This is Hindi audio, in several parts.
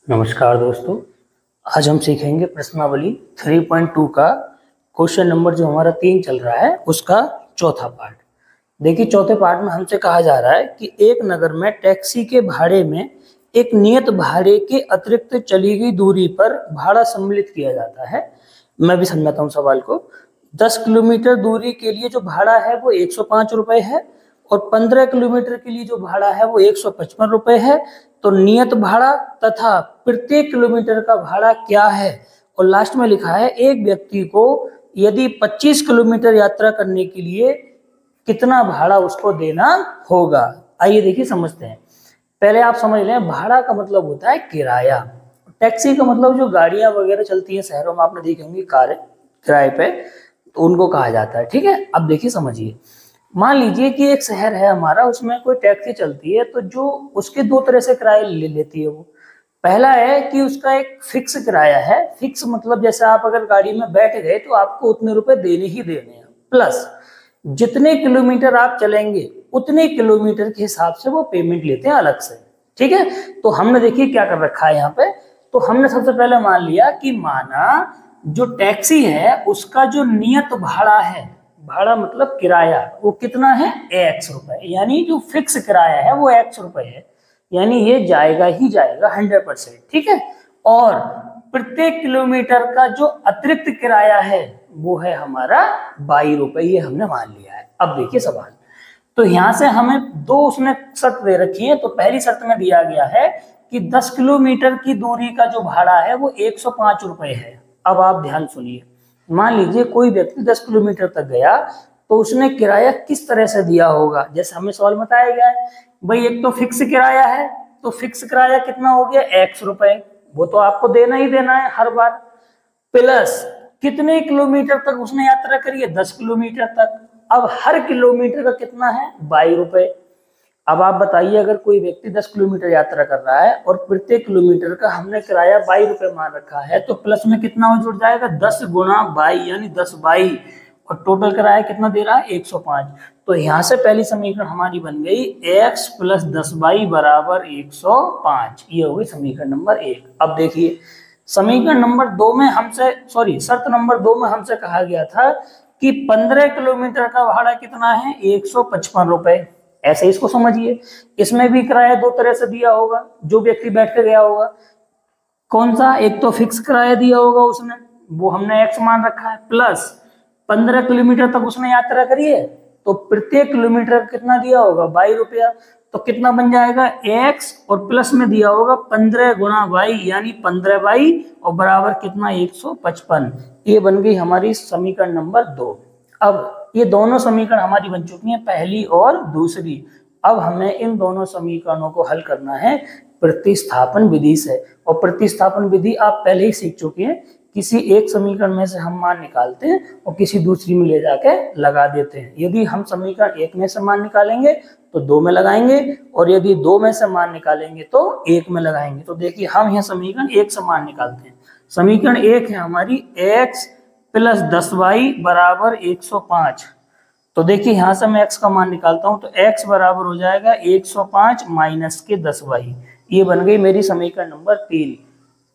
नमस्कार दोस्तों, आज हम सीखेंगे प्रश्नावली 3.2 का क्वेश्चन नंबर जो हमारा 3 चल रहा है उसका चौथा पार्ट। देखिए, चौथे पार्ट में हमसे कहा जा रहा है कि एक नगर में टैक्सी के भाड़े में एक नियत भाड़े के अतिरिक्त चली गई दूरी पर भाड़ा सम्मिलित किया जाता है। मैं भी समझाता हूँ सवाल को। 10 किलोमीटर दूरी के लिए जो भाड़ा है वो 105 रुपये है और 15 किलोमीटर के लिए जो भाड़ा है वो 155 रुपये है। तो नियत भाड़ा तथा प्रत्येक किलोमीटर का भाड़ा क्या है। और लास्ट में लिखा है एक व्यक्ति को यदि 25 किलोमीटर यात्रा करने के लिए कितना भाड़ा उसको देना होगा। आइए देखिए समझते हैं। पहले आप समझ लें, भाड़ा का मतलब होता है किराया। टैक्सी का मतलब जो गाड़ियां वगैरह चलती हैं शहरों में, आपने देखी होंगी कारें किराए पे, तो उनको कहा जाता है। ठीक है, अब देखिए समझिए। मान लीजिए कि एक शहर है हमारा, उसमें कोई टैक्सी चलती है, तो जो उसके दो तरह से किराया ले लेती है वो। पहला है कि उसका एक फिक्स किराया है। फिक्स मतलब जैसे आप अगर गाड़ी में बैठ गए तो आपको उतने रुपए देने ही देने हैं, प्लस जितने किलोमीटर आप चलेंगे उतने किलोमीटर के हिसाब से वो पेमेंट लेते हैं अलग से। ठीक है, तो हमने देखिए क्या कर रखा है यहाँ पे। तो हमने सबसे पहले मान लिया कि माना जो टैक्सी है उसका जो नियत भाड़ा है, भाड़ा मतलब किराया, वो कितना है x रुपए, यानी जो फिक्स किराया है वो x रुपए है, यानी ये जाएगा ही जाएगा 100%। ठीक है, और प्रत्येक किलोमीटर का जो अतिरिक्त किराया है वो है हमारा 22 रुपए, ये हमने मान लिया है। अब देखिए सवाल, तो यहां से हमें दो उसने शर्त दे रखी है। तो पहली शर्त में दिया गया है कि 10 किलोमीटर की दूरी का जो भाड़ा है वो 105 रुपए है। अब आप ध्यान सुनिए, मान लीजिए कोई व्यक्ति 10 किलोमीटर तक गया तो उसने किराया किस तरह से दिया होगा। जैसे हमें सवाल बताया गया है, भाई एक तो फिक्स किराया है, तो फिक्स किराया कितना हो गया x रुपए, वो तो आपको देना ही देना है हर बार, प्लस कितने किलोमीटर तक उसने यात्रा करी है 10 किलोमीटर तक। अब हर किलोमीटर का कितना है 22 रुपए। अब आप बताइए, अगर कोई व्यक्ति 10 किलोमीटर यात्रा कर रहा है और प्रत्येक किलोमीटर का हमने किराया 22 रुपए मान रखा है, तो प्लस में कितना हो जुड़ जाएगा 10 गुणा 22 यानी 10/22, और टोटल किराया कितना दे रहा है 105। तो यहाँ से पहली समीकरण हमारी बन गई x + 10/22 = 105। ये हो गई समीकरण नंबर 1। अब देखिए समीकरण नंबर 2 में हमसे शर्त नंबर 2 में हमसे कहा गया था कि 15 किलोमीटर का भाड़ा कितना है 155 रुपए। ऐसे इसको समझिए, इसमें भी किराया दो तरह से दिया होगा। जो व्यक्ति बैठ कर गया होगा, कौन सा, एक तो फिक्स किराया दिया होगा उसने, वो हमने x मान रखा है, प्लस 15 किलोमीटर तक उसने यात्रा करी है तो प्रत्येक किलोमीटर कितना दिया होगा 22 रुपया। तो कितना बन जाएगा x, और प्लस में दिया होगा 15 गुणा 22 यानी 15/22 और बराबर कितना 155। ये बन गई हमारी समीकरण नंबर 2। अब ये दोनों समीकरण हमारी बन चुकी हैं, पहली और दूसरी। अब हमें इन दोनों समीकरणों को हल करना है प्रतिस्थापन विधि से। और प्रतिस्थापन विधि आप पहले ही सीख चुके हैं, किसी एक समीकरण में से हम मान निकालते हैं और किसी दूसरी में ले जाके लगा देते हैं। यदि हम समीकरण 1 में से मान निकालेंगे तो 2 में लगाएंगे, और यदि 2 में से मान निकालेंगे तो 1 में लगाएंगे। तो देखिए हम यहाँ समीकरण 1 से मान निकालते हैं। समीकरण 1 है हमारी x + 10/22 = 105। तो देखिए यहाँ से मैं x का मान निकालता हूँ, तो x बराबर हो जाएगा 105 - के 10/22। ये बन गई मेरी समीकरण नंबर 3।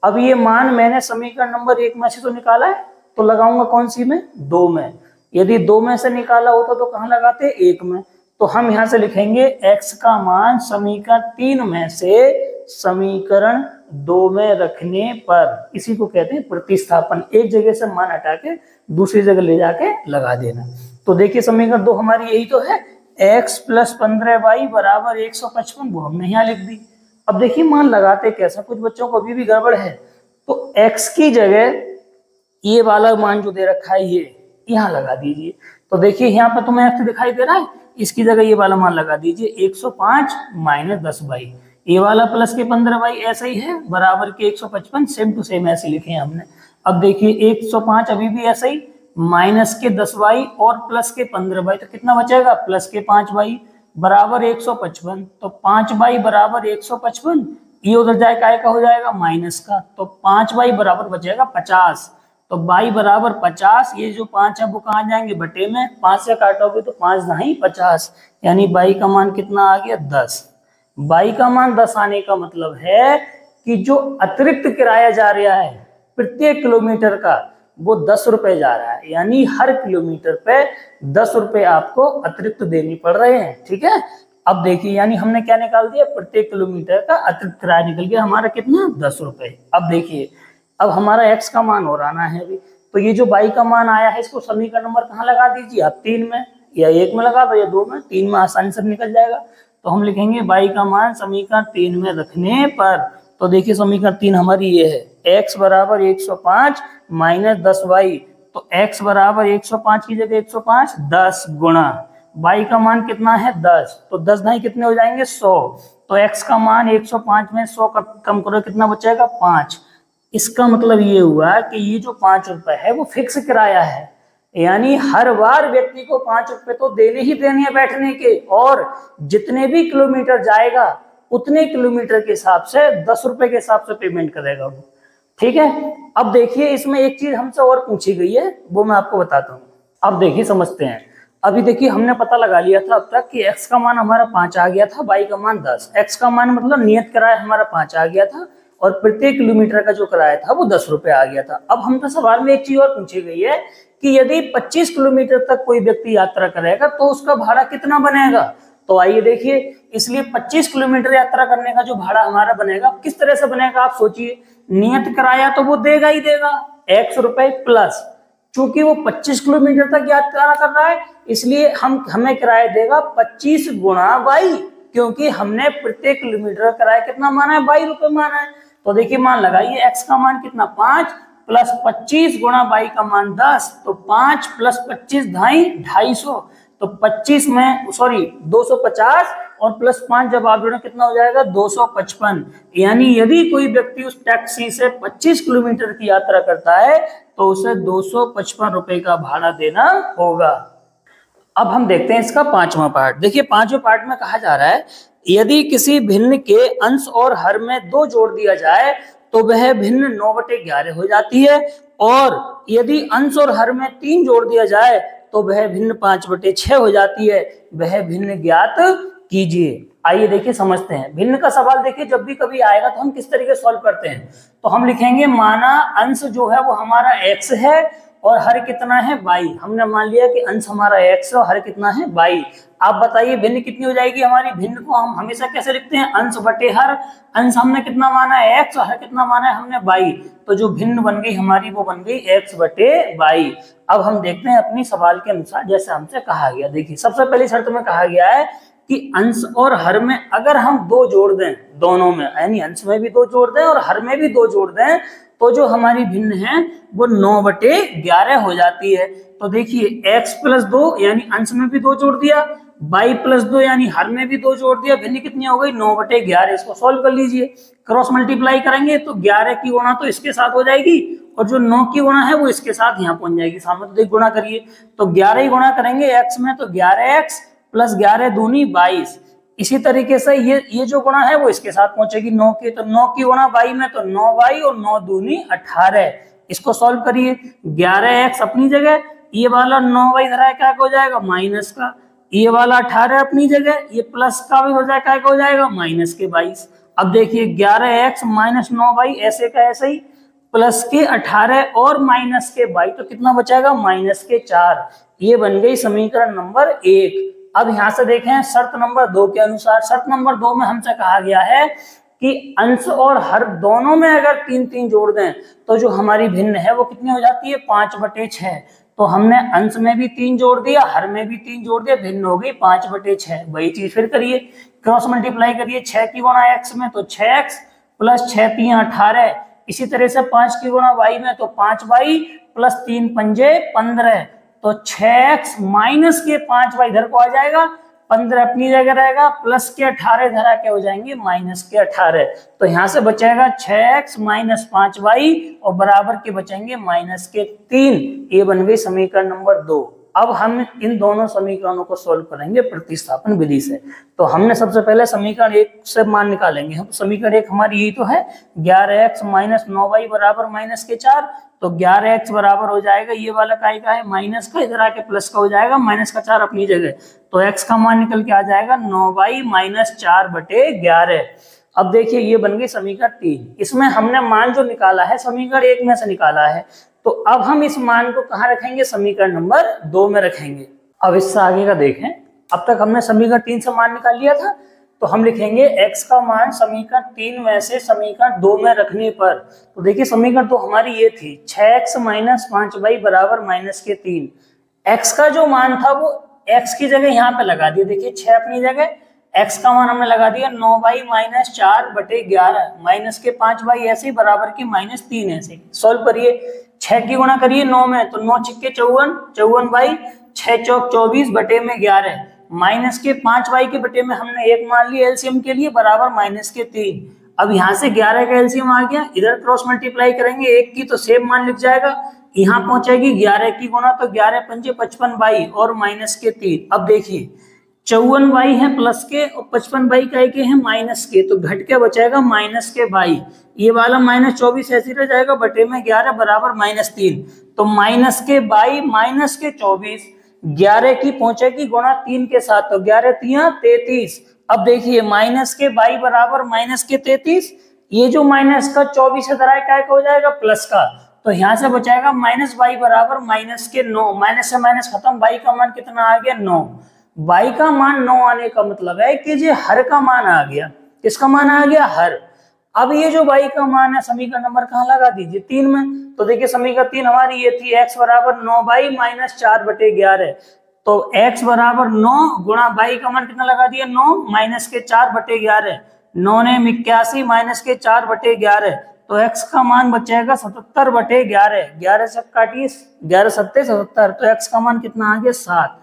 अब ये मान मैंने समीकरण नंबर 1 में से तो निकाला है, तो लगाऊंगा कौन सी में 2 में। यदि 2 में से निकाला होता तो कहाँ लगाते 1 में। तो हम यहाँ से लिखेंगे x का मान समीकरण 3 में से समीकरण 2 में रखने पर, इसी को कहते हैं प्रतिस्थापन। एक जगह से मान हटा के दूसरी जगह ले जाके लगा देना। तो देखिए समीकरण 2 हमारी यही तो है, x + 15/22 = 155, वो हमने यहाँ लिख दी। अब देखिए मान लगाते कैसा, कुछ बच्चों को अभी भी गड़बड़ है। तो x की जगह ये वाला मान जो दे रखा है ये यहाँ लगा दीजिए। तो देखिए यहाँ पे तुम्हें x दिखाई दे रहा है, इसकी जगह ये वाला मान लगा दीजिए 105 - 10/22। ये वाला प्लस के 15/22 ऐसा ही है, बराबर के 155, सेम टू सेम ऐसे लिखे हैं हमने। अब देखिए 105 अभी भी ऐसा ही, माइनस के 10/22 और प्लस के 15/22, तो कितना बचेगा प्लस के 5/22 बराबर 155। तो 5/22 बराबर 155, ये उधर जाए काय का हो जाएगा माइनस का, तो 5/22 बराबर बचेगा 50। तो 22 बराबर 50, ये जो 5 है वो कहाँ जाएंगे बटे में, 5 से काटोगे तो 5 नहीं 50, यानी 22 का मान कितना आ गया 10। 22 का मान 10 आने का मतलब है कि जो अतिरिक्त किराया जा रहा है प्रत्येक किलोमीटर का वो 10 रुपए जा रहा है, यानी हर किलोमीटर पे 10 रुपए आपको अतिरिक्त देने पड़ रहे हैं। ठीक है, अब देखिए यानी हमने क्या निकाल दिया, प्रत्येक किलोमीटर का अतिरिक्त किराया निकल गया हमारा कितना, 10 रुपए। अब देखिए अब हमारा x का मान और आना है अभी, तो ये जो y का मान आया है इसको समीकरण नंबर कहाँ लगा दीजिए आप, 3 में या 1 में लगा दो या 2 में, 3 में आसानी से निकल जाएगा। तो हम लिखेंगे y का मान समीकरण 3 में रखने पर, तो देखिए समीकरण 3 हमारी ये है, x बराबर 105 माइनस 10y, तो x बराबर 105 की जगह 105 10 गुणा y का मान कितना है 10, तो 10 ढाई कितने हो जाएंगे 100, तो x का मान 105 में 100 कम करो कितना बचेगा 5। इसका मतलब ये हुआ कि ये जो 5 रुपए है वो फिक्स किराया है, यानी हर बार व्यक्ति को 5 रुपए तो देने ही देने हैं बैठने के, और जितने भी किलोमीटर जाएगा उतने किलोमीटर के हिसाब से 10 रुपए के हिसाब से पेमेंट करेगा वो। ठीक है, अब देखिए इसमें एक चीज हमसे और पूछी गई है, वो मैं आपको बताता हूँ। अब देखिए समझते हैं, अभी देखिए हमने पता लगा लिया था अब तक कि x का मान हमारा 5 आ गया था, y का मान 10, x का मान मतलब नियत किराया हमारा 5 आ गया था और प्रत्येक किलोमीटर का जो किराया था वो 10 रुपए आ गया था। अब हमसे सवाल में एक चीज और पूछी गई है कि यदि 25 किलोमीटर तक कोई व्यक्ति यात्रा करेगा तो उसका भाड़ा कितना बनेगा। तो आइए देखिए, इसलिए 25 किलोमीटर यात्रा करने का जो भाड़ा हमारा बनेगा किस तरह से बनेगा आप सोचिए, नियत किराया तो वो देगा ही देगा x रुपए प्लस, चूंकि वो 25 किलोमीटर तक यात्रा कर रहा है इसलिए हमें किराया देगा 25 गुणा y, क्योंकि हमने प्रत्येक किलोमीटर का किराया कितना माना है 22 रुपए माना है। तो देखिए मान लगाइए x का मान कितना 5 प्लस 25 गुणा y का मान 10, तो 5 प्लस 25 250, तो 25 में सॉरी 250 और प्लस 5 जब आप जोड़ें कितना हो जाएगा 255, यानी यदि कोई व्यक्ति उस टैक्सी से 25 किलोमीटर की यात्रा करता है तो उसे 255 रुपए का भाड़ा देना होगा। अब हम देखते हैं इसका 5वां पार्ट। देखिए 5वें पार्ट में कहा जा रहा है यदि किसी भिन्न के अंश और हर में 2 जोड़ दिया जाए तो वह भिन्न 9/11 हो जाती है, और यदि अंश और हर में 3 जोड़ दिया जाए तो वह भिन्न 5/6 हो जाती है, वह भिन्न ज्ञात कीजिए। आइए देखिए समझते हैं, भिन्न का सवाल देखिए जब भी कभी आएगा तो हम किस तरीके सॉल्व करते हैं, तो हम लिखेंगे माना अंश जो है वो हमारा x है और हर कितना है y, हमने मान लिया कि अंश हमारा x और हर कितना है y। आप बताइए भिन्न कितनी हो जाएगी हमारी, भिन्न को हम हमेशा कैसे लिखते हैं अंश बटे हर, अंश हमने कितना माना है x और हर कितना माना है हमने y, तो जो भिन्न बन गई हमारी वो बन गई x बटे y। अब हम देखते हैं अपनी सवाल के अनुसार जैसे हमसे कहा गया। देखिए सबसे पहली शर्त में कहा गया है कि अंश और हर में अगर हम 2 जोड़ दें दोनों में, यानी अंश में भी 2 जोड़ दें और हर में भी 2 जोड़ दें, तो जो हमारी भिन्न है वो 9/11 हो जाती है। तो देखिए x प्लस 2 यानी अंश में भी 2 जोड़ दिया, y प्लस 2 यानी हर में भी 2 जोड़ दिया, भिन्न कितनी हो गई 9/11। इसको सॉल्व कर लीजिए, क्रॉस मल्टीप्लाई करेंगे तो 11 की गुणा तो इसके साथ हो जाएगी और जो 9 की गुणा है वो इसके साथ यहाँ पहुंच जाएगी सामने, तो गुणा करिए तो 11 ही गुणा करेंगे x में, तो 11x प्लस 11 दूनी 22। इसी तरीके से ये जो गुणा है वो इसके साथ पहुंचेगी 9 के, तो 9 की गुणा y में तो 9y और 9 दूनी 18। इसको सॉल्व करिए, 11x अपनी जगह, ये वाला 9y इधर आए क्या हो जाएगा माइनस का, ये वाला 18 अपनी जगह, ये प्लस का भी हो जाए क्या हो जाएगा माइनस के 22। अब देखिए 11x माइनस 9y ऐसे का ऐसे ही, प्लस के 18 और माइनस के 22, तो कितना बचेगा माइनस के 4। ये बन गई समीकरण नंबर 1। अब यहाँ से देखें शर्त नंबर 2 के अनुसार, शर्त नंबर 2 में हमसे कहा गया है कि अंश और हर दोनों में अगर 3 जोड़ दें तो जो हमारी भिन्न है वो कितनी हो जाती है 5/6। तो हमने अंश में भी 3 जोड़ दिया, हर में भी 3 जोड़ दिया, भिन्न हो गई 5/6। वही चीज फिर करिए, क्रॉस मल्टीप्लाई करिए, 6 की गुणा x में तो 6x प्लस 6 3 18, इसी तरह से 5 की गुणा y में तो 5y प्लस 3 पंजे 15, तो 6x माइनस के 5y इधर को आ जाएगा, 15 अपनी जगह रहेगा, प्लस के 18 इधर आके हो जाएंगे माइनस के 18। तो यहाँ से बचेगा 6x माइनस 5y और बराबर के बचेंगे माइनस के 3। ये बन गई समीकरण नंबर 2। अब हम इन दोनों समीकरणों को सोल्व करेंगे प्रतिस्थापन विधि से। तो हमने सबसे पहले समीकरण 1 से मान निकालेंगे। हम समीकरण 1 हमारी यही तो है, 11x माइनस 9y बराबर माइनस के 4, तो 11x बराबर हो जाएगा ये वाला का है माइनस का, इधर आके प्लस का हो जाएगा, माइनस का 4 अपनी जगह, तो x का मान निकल के आ जाएगा 9y माइनस 4/11। अब देखिए ये बन गई समीकरण 3। इसमें हमने मान जो निकाला है समीकरण 1 में से निकाला है, तो अब हम इस मान को कहाँ रखेंगे, समीकरण नंबर 2 में रखेंगे। अब इससे आगे का देखें, अब तक हमने समीकरण 3 से मान निकाल लिया था, तो हम लिखेंगे x का मान समीकरण 3 में से समीकरण 2 में रखने पर, तो देखिए समीकरण 2 हमारी ये थी 6x माइनस 5y बराबर माइनस के 3। x का जो मान था वो x की जगह यहाँ पे लगा दिया, देखिए 6 अपनी जगह, x का मान हमने लगा दिया 9y माइनस 4/11 माइनस के 5y ऐसे बराबर की माइनस 3 ऐसे। सॉल्व करिए, 6 की गुणा करिए 9 में, तो 9 छिक्के 54, 54y 6 चौक 24 बटे में 11 माइनस के 5y के बटे में हमने 1 मान लिया एलसीएम के लिए बराबर माइनस के 3। अब यहाँ से 11 का एलसीएम आ गया, इधर क्रॉस मल्टीप्लाई करेंगे 1 की तो सेम मान लिख जाएगा, यहाँ पहुंचेगी 11 की गुणा, तो 11 पंजे 55y और माइनस के 3। अब देखिए 54y है प्लस के और 55y का एक है माइनस के, तो घट के बचाएगा माइनस के बाई, ये वाला माइनस 24 ऐसे रह जाएगा बटे में 11 बराबर माइनस 3, तो माइनस के बाई माइनस के 24, 11 की पहुंचेगी गुणा 3 के साथ, तो 11 3 33। अब देखिए माइनस के बाई बराबर माइनस के 33, ये जो माइनस का 24 है क्या का हो जाएगा प्लस का, तो यहाँ से बचाएगा माइनस बाई बराबर माइनस के 9, माइनस से माइनस खत्म, बाई का मान कितना आ गया 9। बाई का मान 9 आने का मतलब है कि ये हर का मान आ गया, किसका मान आ गया, हर। अब ये जो बाई का मान है समीकरण नंबर कहाँ लगा दीजिए 3 में, तो देखिए समीकरण 3 हमारी ये थी x बराबर 9y माइनस 4/11, तो x बराबर 9 गुणा बाई का मान कितना लगा दिया 9 माइनस के 4/11, 9 ने 81 माइनस के 4/11, तो x का मान बचेगा 77/11, 11 से काटिए 11 7 77, तो x का मान कितना आ गया 7।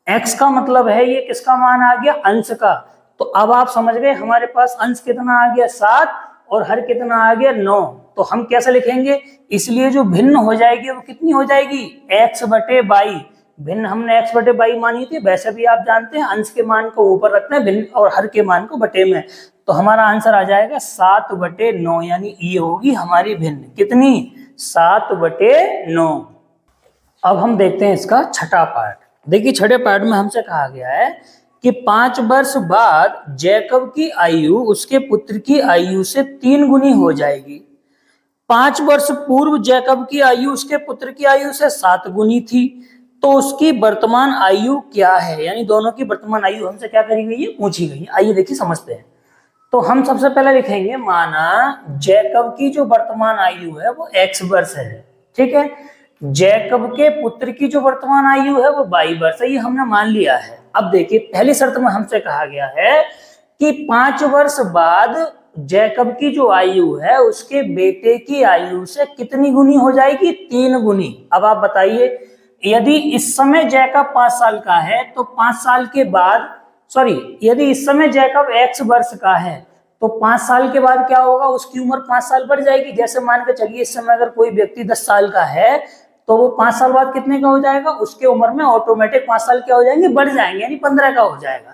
x का मतलब है ये किसका मान आ गया, अंश का। तो अब आप समझ गए हमारे पास अंश कितना आ गया 7 और हर कितना आ गया 9, तो हम कैसे लिखेंगे, इसलिए जो भिन्न हो जाएगी वो कितनी हो जाएगी x/22, भिन्न हमने x/22 मानी थी, वैसे भी आप जानते हैं अंश के मान को ऊपर रखते हैं भिन्न और हर के मान को बटे में, तो हमारा आंसर आ जाएगा 7/9, यानी ये होगी हमारी भिन्न, कितनी 7/9। अब हम देखते हैं इसका छठा पार्ट। देखिए छठे पार्ट में हमसे कहा गया है कि 5 वर्ष बाद जैकब की आयु उसके पुत्र की आयु से 3 गुनी हो जाएगी। 5 वर्ष पूर्व जैकब की आयु उसके पुत्र की आयु से 7 गुनी थी, तो उसकी वर्तमान आयु क्या है, यानी दोनों की वर्तमान आयु हमसे क्या करी गई है, पूछी गई है। आइए देखिए समझते हैं। तो हम सबसे पहले लिखेंगे, माना जैकब की जो वर्तमान आयु है वो x वर्ष है, ठीक है, जैकब के पुत्र की जो वर्तमान आयु है वो 22 वर्ष है, ये हमने मान लिया है। अब देखिए पहली शर्त में हमसे कहा गया है कि 5 वर्ष बाद जैकब की जो आयु है उसके बेटे की आयु से कितनी गुनी हो जाएगी, 3 गुनी। अब आप बताइए, यदि इस समय जैकब 5 साल का है तो 5 साल के बाद, यदि इस समय जैकब x वर्ष का है तो 5 साल के बाद क्या होगा, उसकी उम्र 5 साल बढ़ जाएगी। जैसे मान के चलिए इस समय अगर कोई व्यक्ति 10 साल का है तो वो 5 साल बाद कितने का हो जाएगा, उसके उम्र में ऑटोमेटिक 5 साल क्या हो जाएंगे, बढ़ जाएंगे, यानी 15 का हो जाएगा।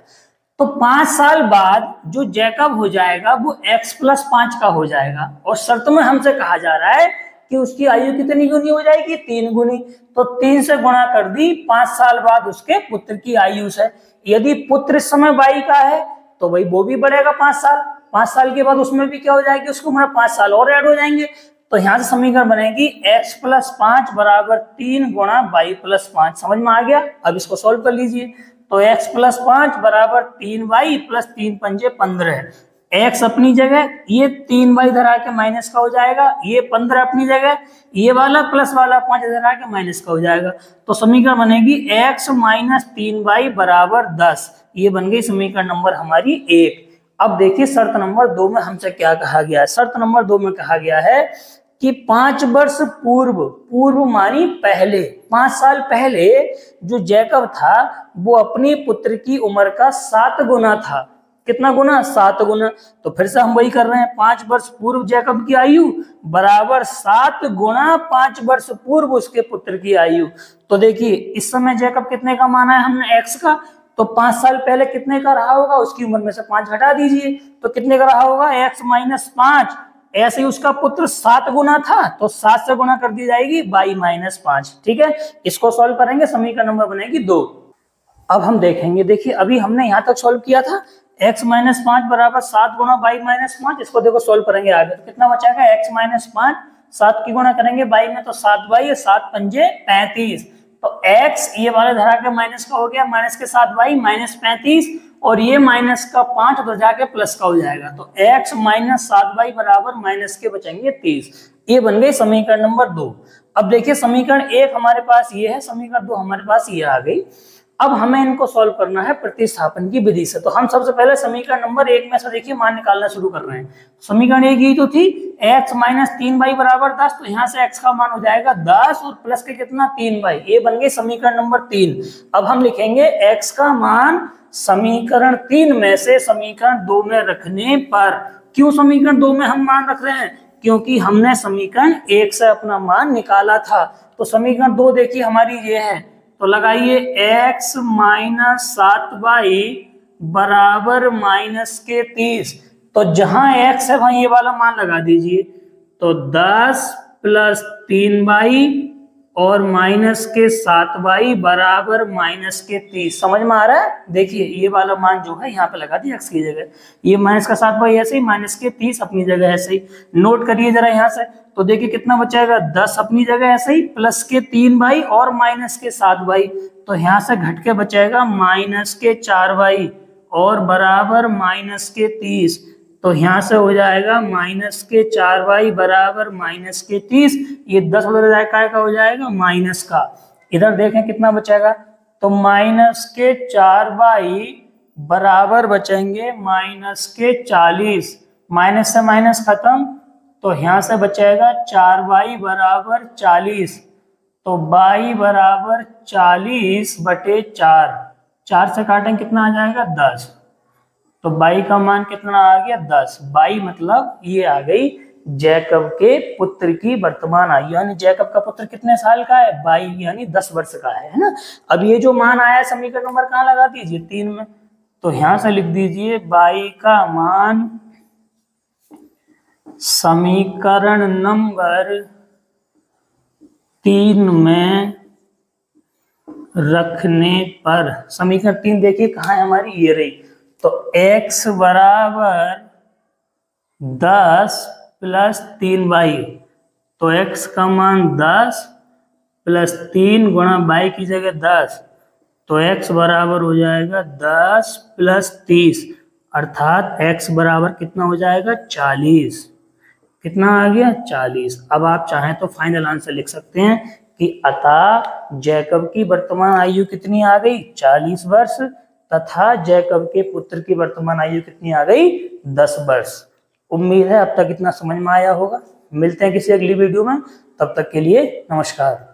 तो 5 साल बाद जो जैकब हो जाएगा वो x+5 का हो जाएगा, और शर्त में हमसे कहा जा रहा है कि उसकी आयु कितनी गुनी हो जाएगी, 3 गुनी। तो 3 से गुणा कर दी 5 साल बाद उसके पुत्र की आयु से। यदि पुत्र इस समय 22 का है तो भाई वो भी बढ़ेगा 5 साल, 5 साल के बाद उसमें भी क्या हो जाएगी, उसको 5 साल और ऐड हो जाएंगे। तो यहाँ से समीकरण बनेगी x+5 बराबर 3 गुणा y+5। समझ में आ गया। अब इसको सॉल्व कर लीजिए। तो x+5 बराबर 3y प्लस 3 पंजे 15, x अपनी जगह, ये 3y धरा के माइनस का हो जाएगा, ये 15 अपनी जगह, ये वाला प्लस वाला 5 धरा के माइनस का हो जाएगा। तो समीकरण बनेगी x माइनस 3y बराबर 10। ये बन गई समीकरण नंबर हमारी 1। अब देखिए शर्त नंबर 2 में हमसे क्या कहा गया है। शर्त नंबर 2 में कहा गया है कि 5 वर्ष पूर्व मानी पहले, 5 साल पहले जो जैकब था वो अपनी पुत्र की उम्र का 7 गुना था। कितना गुना, 7 गुना। तो फिर से हम वही कर रहे हैं, 5 वर्ष पूर्व जैकब की आयु बराबर 7 गुणा 5 वर्ष पूर्व उसके पुत्र की आयु। तो देखिए इस समय जैकब कितने का माना है हमने, x का, तो 5 साल पहले कितने का रहा होगा, उसकी उम्र में से 5 घटा दीजिए तो कितने का रहा होगा, x माइनस 5। ऐसे ही उसका पुत्र 7 गुना था तो 7 से गुना कर दी जाएगी y माइनस 5। ठीक है, इसको सॉल्व करेंगे, समीकरण नंबर बनेगी 2। अब हम देखेंगे, देखिए अभी हमने यहाँ तक सॉल्व किया था, x माइनस 5 बराबर 7 गुणा बाई माइनस 5। इसको देखो सोल्व करेंगे आगे तो कितना बचेगा, x माइनस 5 7 की गुणा करेंगे बाई में तो 7 बाई और 7 पंजे 35। तो x ये वाले धरा के माइनस का हो गया, माइनस के 7 बाई माइनस 35 और ये माइनस का 5 तो जाके प्लस का हो जाएगा। तो x माइनस 7 बाई बराबर माइनस के बचेंगे 30। ये बन गई समीकरण नंबर 2। अब देखिए समीकरण 1 हमारे पास ये है, समीकरण 2 हमारे पास ये आ गई। अब हमें इनको सॉल्व करना है प्रतिस्थापन की विधि से। तो हम सबसे पहले समीकरण नंबर 1 में से देखिए मान निकालना शुरू कर रहे हैं। समीकरण 1 ये तो थी x माइनस 3 बाई बराबर 10, तो यहाँ से x का मान हो जाएगा 10 और प्लस के कितना 3 बाई। ये बन गई समीकरण नंबर 3। अब हम लिखेंगे x का मान समीकरण 3 में से समीकरण 2 में रखने पर। क्यों समीकरण 2 में हम मान रख रहे हैं, क्योंकि हमने समीकरण 1 से अपना मान निकाला था। तो समीकरण 2 देखिए हमारी ये है, तो लगाइए x माइनस 7 बाई बराबर माइनस के 30। तो जहां x है वहां ये वाला मान लगा दीजिए। तो 10 प्लस 3 बाई और माइनस के 7 बाई बराबर माइनस के 30। समझ में आ रहा है? देखिए ये वाला मान जो है यहाँ पे लगा दिया x की जगह, ये माइनस का 7 बाई ऐसे ही, माइनस के 30 अपनी जगह ऐसे ही। नोट करिए जरा यहाँ से, तो देखिए कितना बचेगा, 10 अपनी जगह ऐसे ही, प्लस के 3 बाई और माइनस के 7 बाई। तो यहाँ से घट के बचेगा माइनस के 4 बाई और बराबर माइनस के 30। तो यहाँ से हो जाएगा माइनस के 4 बाई बराबर माइनस के 30। ये 10 उधर जाएगा का हो जाएगा माइनस का। इधर देखें कितना बचेगा, तो माइनस के 4 बाई बराबर बचेंगे माइनस के 40। माइनस से माइनस खत्म, तो यहाँ से बचेगा 4 बाई बराबर 40। तो बाई बराबर 40 बटे 4, 4 से काटें कितना आ जाएगा 10। तो बाई का मान कितना आ गया 10। बाई मतलब ये आ गई जैकब के पुत्र की वर्तमान आयु, यानी जैकब का पुत्र कितने साल का है, बाई यानी 10 वर्ष का है ना। अब ये जो मान आया समीकरण नंबर कहाँ लगा दीजिए 3 में। तो यहां से लिख दीजिए बाई का मान समीकरण नंबर 3 में रखने पर। समीकरण 3 देखिए कहाँ है हमारी, ये रही। तो x बराबर 10 प्लस 3 बाई। तो x का मान 10 प्लस 3 गुणा बाई की जगह 10। तो x बराबर हो जाएगा 10 प्लस 30, अर्थात x बराबर कितना हो जाएगा 40। कितना आ गया 40। अब आप चाहें तो फाइनल आंसर लिख सकते हैं कि अतः जैकब की वर्तमान आयु कितनी आ गई 40 वर्ष, तथा जैकब के पुत्र की वर्तमान आयु कितनी आ गई 10 वर्ष। उम्मीद है अब तक इतना समझ में आया होगा। मिलते हैं किसी अगली वीडियो में, तब तक के लिए नमस्कार।